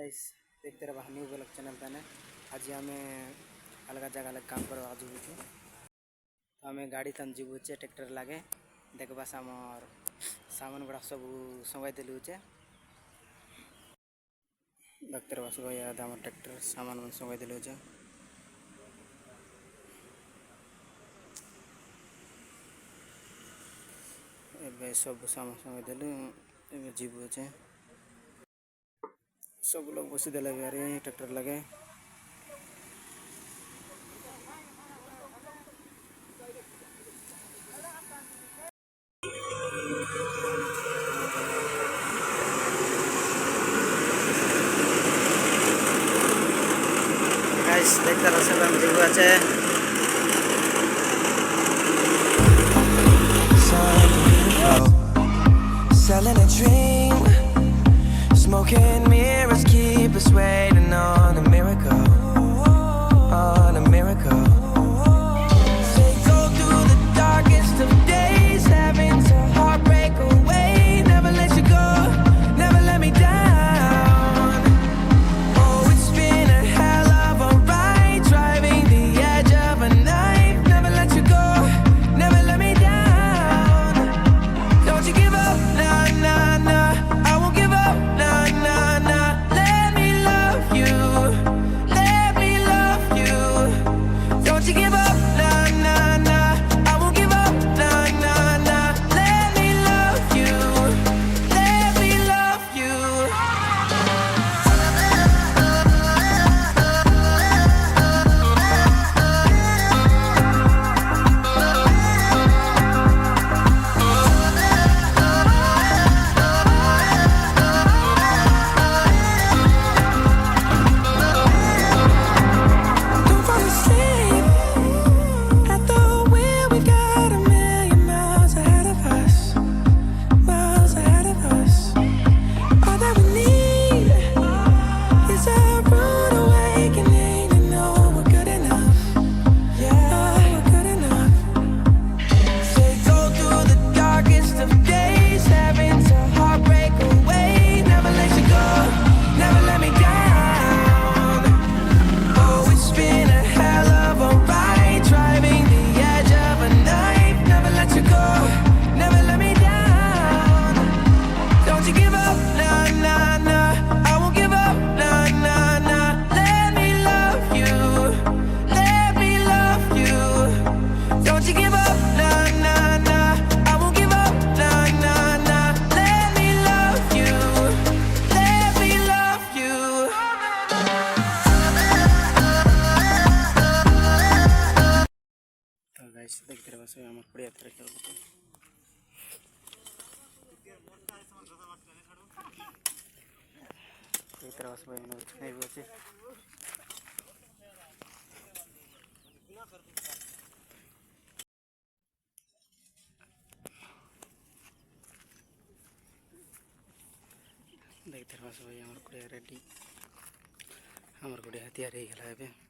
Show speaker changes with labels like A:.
A: Guys देखते रहा new blog channel पे आज आम अलग जगह लगे काम करवा जीवुचे तो आम गाड़ी तन जीवुचे ट्रैक्टर लगे देखबास आमर सामान गुड़ा सब संगाई दिलुचे देखते रहा सब आम ट्रैक्टर सामान मन संगाई दिलुचे एबे सब सामान संगाई दिलु एबे जीवुचे सब लोग बसी देले ट्रैक्टर लगे गाइस देखते रहो सब हम जीव আছে
B: selling a dream, smoking mirrors keep us waiting on a miracle, on a miracle. Say go through the darkest of days, having to heartbreak away, never let you go, never let me down. Oh, it's been a hell of a ride, driving the edge of a knife, never let you go, never let me down. Don't you give up, nah, nah, nah, I won't give up, nah, nah, nah. Let me love you, let me love you. Don't you give up, nah, nah, nah, I won't give up, nah, nah, nah. Let me love you, let me love you. Don't fall asleep at the wheel. We've got a million miles ahead of us, miles ahead of us. All that we need is a rude awakening to know we're good enough. Yeah, we're good enough. Say go through the darkest of days, having to heartbreak away, never let you go, never let me down. Oh, it's been a hell of a ride, driving the edge of a knife, never let you go, never let me down. Don't you give up, nah, nah, nah, I won't give up, nah, nah, nah. Let me love you, let me love you. Don't you give up, nah, nah, nah, I won't give up, nah, nah, nah. Let me love you, let me love you.
A: तो guys देखते रहो सब आम पड़िया tractor देखते रहो सब नहीं बचे देखते रहो सब आम रेडी आम हथियार हो गला।